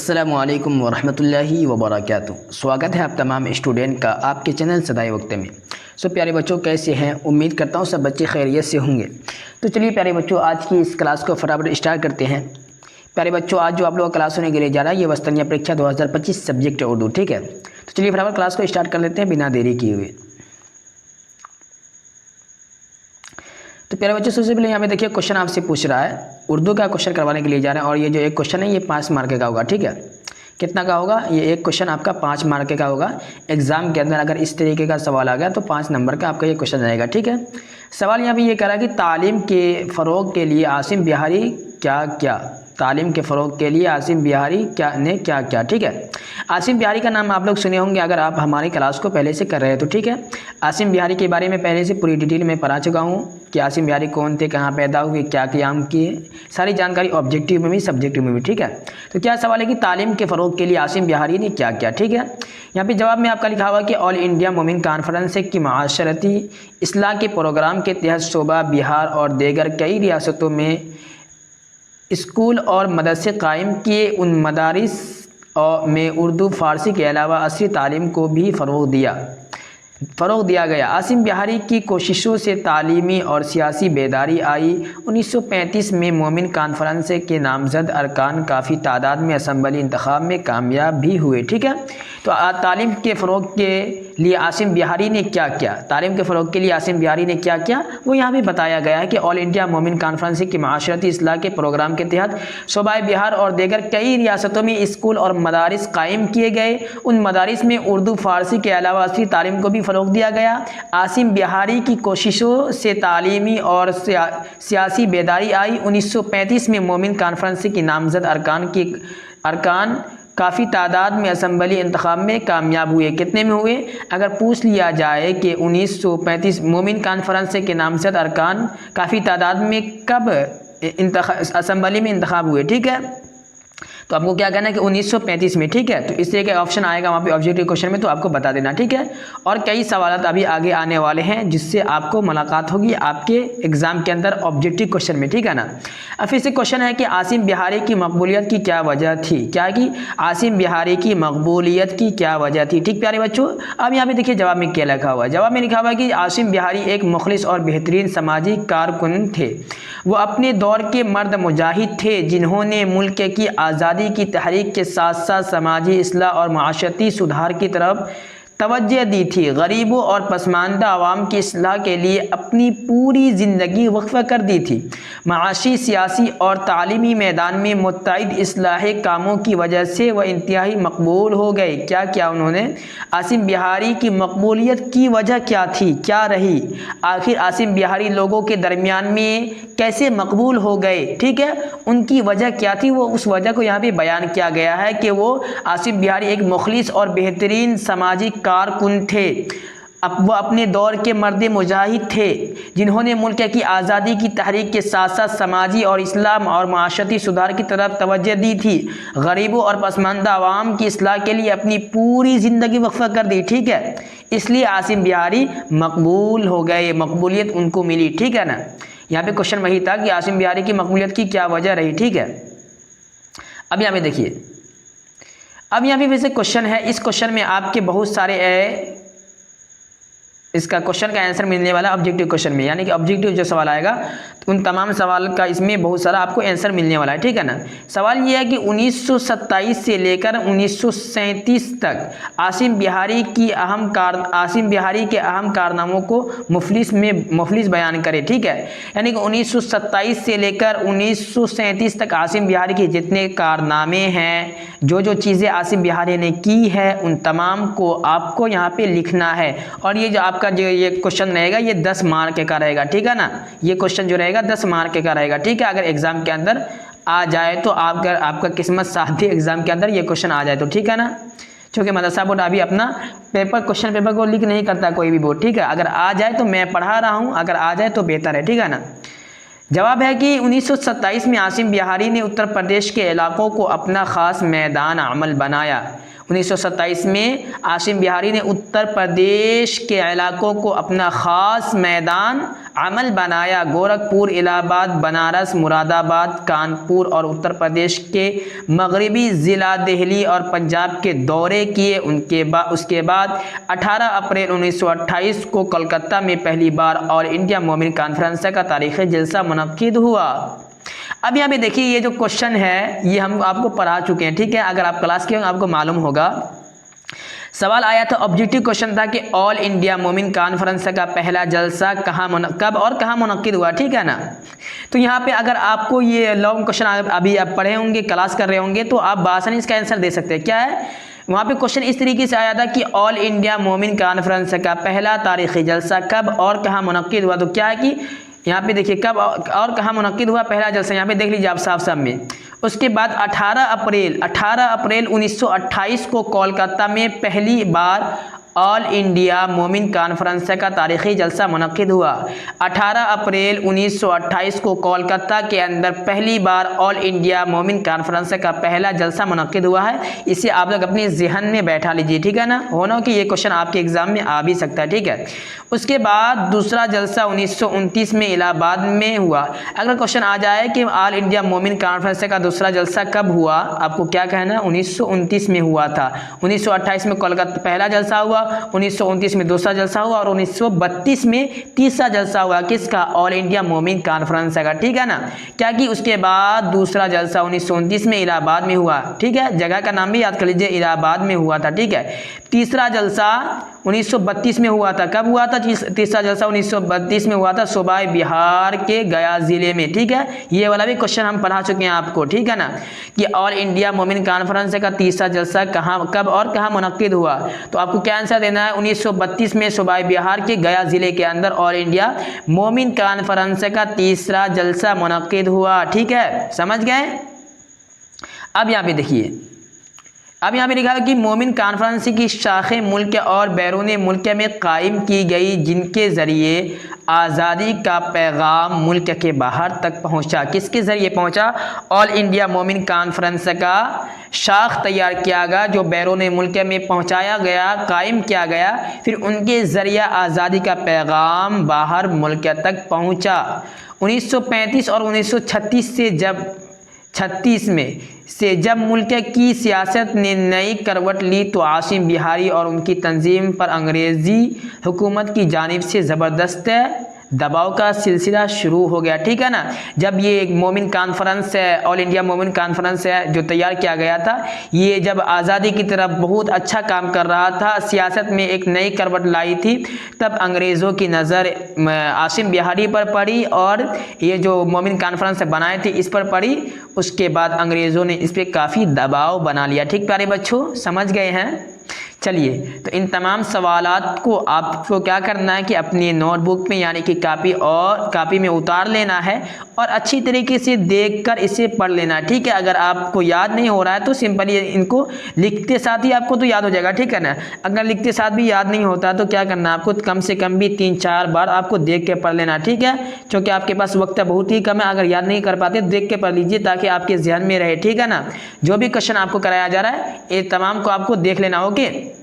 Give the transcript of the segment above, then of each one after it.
अस्सलामुअलैकुम वरहमतुल्लाहि वबरकातुहू। स्वागत है आप तमाम स्टूडेंट का आपके चैनल सदाए वक्त में। सो प्यारे बच्चों, कैसे हैं? उम्मीद करता हूँ सब बच्चे खैरियत से होंगे। तो चलिए प्यारे बच्चों, आज की इस क्लास को फटाफट स्टार्ट करते हैं। प्यारे बच्चों, आज जो आप लोगों का क्लास होने के लिए जा रहा है ये वस्तनीय परीक्षा 2025 सब्जेक्ट उर्दू, ठीक है। तो चलिए फटाफट क्लास को स्टार्ट कर लेते हैं बिना देरी किए हुए। तो प्यारे बच्चों, सबसे पहले यहाँ पे देखिए क्वेश्चन आपसे पूछ रहा है, उर्दू का क्वेश्चन करवाने के लिए जा रहे हैं। और ये जो एक क्वेश्चन है ये 5 मार्क का होगा, ठीक है। कितना का होगा? ये एक क्वेश्चन आपका 5 मार्क का होगा। एग्जाम के अंदर अगर इस तरीके का सवाल आ गया तो 5 नंबर का आपका ये क्वेश्चन आएगा, ठीक है। सवाल यहाँ पे ये कह रहा है कि तालीम के फ़रोग़ के लिए आसिम बिहारी क्या क्या, तालीम के फ़रोग़ के लिए आसिम बिहारी ने क्या क्या, ठीक है। आसिम बिहारी का नाम आप लोग सुने होंगे अगर आप हमारी क्लास को पहले से कर रहे हैं तो, ठीक है। आसिम बिहारी के बारे में पहले से पूरी डिटेल में पढ़ा चुका हूँ कि आसिम बिहारी कौन थे, कहाँ पैदा हुए, क्या क़याम किए, सारी जानकारी ऑब्जेक्टिव में भी सब्जेक्टिव में भी, ठीक है। तो क्या सवाल है कि तालीम के फ़रोग़ के लिए आसिम बिहारी ने क्या क्या, ठीक है। यहाँ पे जवाब में आपका लिखा हुआ कि ऑल इंडिया मोमिन कॉन्फ्रेंस की माशरती इस्लाह के प्रोग्राम के तहत सूबा बिहार और देगर कई रियासतों में स्कूल और मदरसे कायम किए। उन मदारिस में उर्दू फ़ारसी के अलावा असली तालीम को भी फ़रोग़ दिया गया। आसिम बिहारी की कोशिशों से तालीमी और सियासी बेदारी आई। 1935 में मोमिन कॉन्फ्रेंस के नामज़द अरकान काफ़ी तादाद में असम्बली इंतखाब में कामयाब भी हुए, ठीक है। तो तालीम के फ़रोग़ के लिए आसिम बिहारी ने क्या क्या, तालीम के फ़रोग़ के लिए आसिम बिहारी ने क्या क्या, वो यहाँ भी बताया गया है कि ऑल इंडिया मोमिन कॉन्फ्रेंस की माशरती इस्लाह के प्रोग्राम के तहत सूबाए बिहार और देगर कई रियासतों में स्कूल और मदारिस कायम किए गए। उन मदारिस में उर्दू फ़ारसी के अलावा असली तालीम को भी फ़रोग़ दिया गया। आसिम बिहारी की कोशिशों से तालीमी और सियासी बेदारी आई। 1935 में मोमिन कॉन्फ्रेंस की नामज़द अरकान काफ़ी तादाद में असम्बली इंतखाब में कामयाब हुए। कितने में हुए? अगर पूछ लिया जाए कि 1935 मोमिन कॉन्फ्रेंस के नामज़द अरकान काफ़ी तादाद में कब असम्बली में इंतखाब हुए, ठीक है। तो आपको क्या कहना है कि 1935 में, ठीक है। तो इस तरह का ऑप्शन आएगा वहाँ पे ऑब्जेक्टिव क्वेश्चन में, तो आपको बता देना, ठीक है। और कई सवाल अभी आगे आने वाले हैं जिससे आपको मुलाकात होगी आपके एग्जाम के अंदर ऑब्जेक्टिव क्वेश्चन में, ठीक है ना। अब फिर से क्वेश्चन है कि आसिम बिहारी की मकबूलियत की क्या वजह थी, क्या की आसिम बिहारी की मकबूलियत की क्या वजह थी, ठीक प्यारे बच्चों। अब यहाँ पे देखिए जवाब में क्या लिखा हुआ है। जवाब में लिखा हुआ है कि आसिम बिहारी एक मुखलिस और बेहतरीन समाजी कारकुन थे। वो अपने दौर के मर्द मुजाहिद थे जिन्होंने मुल्क की आज़ादी की तहरीक के साथ साथ समाजी इस्लाह और माशरती सुधार की तरफ तवज्जो दी थी। गरीबों और पसमानदा आवाम की इस्लाह के लिए अपनी पूरी ज़िंदगी वक्फ़ कर दी थी। माशी, सियासी और तालीमी मैदान में मुतअद्दिद इस्लाही कामों की वजह से वह इंतहाई मकबूल हो गए। क्या किया उन्होंने? आसिम बिहारी की मकबूलियत की वजह क्या थी, क्या रही? आखिर आसिम बिहारी लोगों के दरमियान में कैसे मकबूल हो गए, ठीक है। उनकी वजह क्या थी, वो उस वजह को यहाँ पे बयान किया गया है कि वो आसिम बिहारी एक मुखलिस और बेहतरीन समाजी कारकुन थे। अब वो अपने दौर के मर्द मुजाहिद थे जिन्होंने मुल्क की आज़ादी की तहरीक के साथ साथ समाजी और इस्लाम और माशरती सुधार की तरफ तवज्जो दी थी। गरीबों और पसमानदा आवाम की इस्लाह के लिए अपनी पूरी ज़िंदगी वक्फ़ कर दी, ठीक है। इसलिए आसिम बिहारी मकबूल हो गए, मकबूलियत उनको मिली, ठीक है ना। यहाँ पे क्वेश्चन वही था कि आसिम बिहारी की मकबूलियत की क्या वजह रही, ठीक है। अब यहाँ पे देखिए, अब यहाँ पे वैसे क्वेश्चन है, इस क्वेश्चन में आपके बहुत सारे इसका क्वेश्चन का आंसर मिलने वाला ऑब्जेक्टिव क्वेश्चन में, यानी कि ऑब्जेक्टिव जो सवाल आएगा तो उन तमाम सवाल का इसमें बहुत सारा आपको आंसर मिलने वाला है, ठीक है ना। सवाल ये है कि 1927 से लेकर 1937 तक आसिम बिहारी के अहम कारनामों को मुफलिस बयान करे, ठीक है। यानी कि 1927 से लेकर 1937 तक आसिम बिहारी के जितने कारनामे हैं, जो चीज़ें आसिम बिहारी ने की है, उन तमाम को आपको यहाँ पे लिखना है। और ये जो आपका जो ये क्वेश्चन रहेगा ये 10 मार्क का रहेगा, ठीक है ना। ये क्वेश्चन जो रहेगा 10 मार्क का रहेगा, ठीक है। अगर एग्जाम के अंदर आ जाए तो आपका किस्मत साथ दे एग्जाम के अंदर ये क्वेश्चन आ जाए तो, ठीक है ना। क्योंकि मदरसा बोर्ड अभी अपना क्वेश्चन पेपर को लीक नहीं करता कोई भी बोर्ड, ठीक है। अगर आ जाए तो मैं पढ़ा रहा हूँ, अगर आ जाए तो बेहतर है, ठीक है ना। जवाब है कि 1927 में आसिम बिहारी ने उत्तर प्रदेश के इलाकों को अपना ख़ास मैदान अमल बनाया। 1927 में आसिम बिहारी ने उत्तर प्रदेश के इलाकों को अपना ख़ास मैदान अमल बनाया। गोरखपुर, इलाहाबाद, बनारस, मुरादाबाद, कानपुर और उत्तर प्रदेश के मगरबी ज़िला दिल्ली और पंजाब के दौरे किए। उसके बाद 18 अप्रैल 1928 को कोलकाता में पहली बार ऑल इंडिया मोमिन कॉन्फ्रेंस का तारीख़ी जलसा मुनक्किद हुआ। अब यहाँ पे देखिए, ये जो क्वेश्चन है ये हम आपको पढ़ा चुके हैं, ठीक है। अगर आप क्लास के आपको मालूम होगा, सवाल आया था, ऑब्जेक्टिव क्वेश्चन था कि ऑल इंडिया मोमिन कॉन्फ्रेंस का पहला जलसा कब और कहाँ मुनक्किद हुआ, ठीक है ना। तो यहाँ पे अगर आपको ये लॉन्ग क्वेश्चन अभी आप पढ़े होंगे, क्लास कर रहे होंगे, तो आप बासानी इसका आंसर दे सकते हैं। क्या है वहाँ पे क्वेश्चन इस तरीके से आया था कि ऑल इंडिया मोमिन कॉन्फ्रेंस का पहला तारीख़ी जलसा कब और कहाँ मुनक्किद हुआ। तो क्या है कि यहाँ पे देखिए कब और कहाँ मुनक्किद हुआ पहला जलसा, यहाँ पे देख लीजिए आप साफ में। उसके बाद 18 अप्रैल 1928 को कोलकाता में पहली बार ऑल इंडिया मोमिन कॉन्फ्रेंस का तारीख़ी जलसा मुनक्किद हुआ। 18 अप्रैल 1928 को कोलकाता के अंदर पहली बार ऑल इंडिया मोमिन कॉन्फ्रेंस का पहला जलसा मुनक्किद हुआ है। इसे आप लोग अपने जहन में बैठा लीजिए, ठीक है ना, होना कि ये क्वेश्चन आपके एग्जाम में आ भी सकता है, ठीक है। उसके बाद दूसरा जलसा 1929 में इलाहाबाद में हुआ। अगर क्वेश्चन आ जाए कि ऑल इंडिया मोमिन कॉन्फ्रेंस का दूसरा जलसा कब हुआ, आपको क्या कहना है, 1929 में हुआ था। 1928 में कोलकाता पहला जलसा हुआ, 1929 में दूसरा जलसा हुआ और 1932 में तीसरा जलसा हुआ। किसका, ऑल इंडिया मोमिन कॉन्फ्रेंस का, ठीक है ना। क्या कि उसके बाद दूसरा जलसा 1929 में इलाहाबाद में हुआ, ठीक है, जगह का नाम भी याद कर लीजिए, इलाहाबाद में हुआ था, ठीक है। तीसरा जलसा 1932 में हुआ था। कब हुआ था तीसरा जलसा? 1932 में हुआ था, सूबा बिहार के गया जिले में, ठीक है। ये वाला भी क्वेश्चन हम पढ़ा चुके हैं आपको, ठीक है ना, कि ऑल इंडिया मोमिन कॉन्फ्रेंस का तीसरा जलसा कब और कहाँ मुनक्किद हुआ। तो आपको क्या आंसर देना है, 1932 में सूबा बिहार के गया जिले के अंदर ऑल इंडिया मोमिन कॉन्फ्रेंस का तीसरा जलसा मुनक्किद हुआ, ठीक है, समझ गए। अब यहाँ पे देखिए, अब यहाँ पे लिखा है कि मोमिन कॉन्फ्रेंस की शाखें मुल्क और बैरून मुल्क में कायम की गई, जिनके ज़रिए आज़ादी का पैगाम मुल्क के बाहर तक पहुँचा। किसके ज़रिए पहुँचा? ऑल इंडिया मोमिन कॉन्फ्रेंस का शाख तैयार किया गया, जो बैरून मुल्क में पहुँचाया गया, कायम किया गया, फिर उनके ज़रिए आज़ादी का पैगाम बाहर मुल्क तक पहुँचा। 1935 और 1936 से जब मुल्क की सियासत ने नई करवट ली, तो आसिम बिहारी और उनकी तंजीम पर अंग्रेज़ी हुकूमत की जानिब से ज़बरदस्त दबाव का सिलसिला शुरू हो गया, ठीक है ना। जब ये एक मोमिन कॉन्फ्रेंस है, ऑल इंडिया मोमिन कॉन्फ्रेंस है, जो तैयार किया गया था, ये जब आज़ादी की तरफ बहुत अच्छा काम कर रहा था, सियासत में एक नई करवट लाई थी, तब अंग्रेज़ों की नज़र आसिम बिहारी पर पड़ी और ये जो मोमिन कॉन्फ्रेंस बनाए थे इस पर पड़ी। उसके बाद अंग्रेज़ों ने इस पर काफ़ी दबाव बना लिया, ठीक प्यारे बच्चों, समझ गए हैं। चलिए, तो इन तमाम सवालात को आपको क्या करना है कि अपनी नोटबुक में यानी कि कापी में उतार लेना है और अच्छी तरीके से देखकर इसे पढ़ लेना है, ठीक है। अगर आपको याद नहीं हो रहा है तो सिंपली इनको लिखते साथ ही आपको तो याद हो जाएगा, ठीक है ना। अगर लिखते साथ भी याद नहीं होता तो क्या करना है, आपको कम से कम भी 3-4 बार आपको देख के पढ़ लेना, ठीक है, क्योंकि आपके पास वक्त बहुत ही कम है। अगर याद नहीं कर पाते देख के पढ़ लीजिए ताकि आपके जहन में रहे, ठीक है ना। जो भी क्वेश्चन आपको कराया जा रहा है ये तमाम को आपको देख लेना। ओके,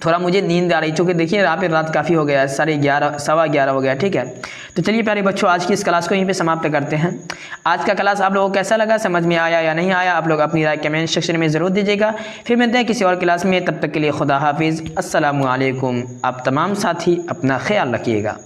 थोड़ा मुझे नींद आ रही, चूँकि देखिए यहाँ पे रात काफ़ी हो गया है, 11:30 11:15 हो गया, ठीक है। तो चलिए प्यारे बच्चों, आज की इस क्लास को यहीं पे समाप्त करते हैं। आज का क्लास आप लोगों को कैसा लगा, समझ में आया या नहीं आया, आप लोग अपनी राय कमेंट सेक्शन में ज़रूर दीजिएगा। फिर मिलते हैं किसी और क्लास में, तब तक के लिए खुदा हाफिज़, अस्सलामु अलैकुम। आप तमाम साथी अपना ख्याल रखिएगा।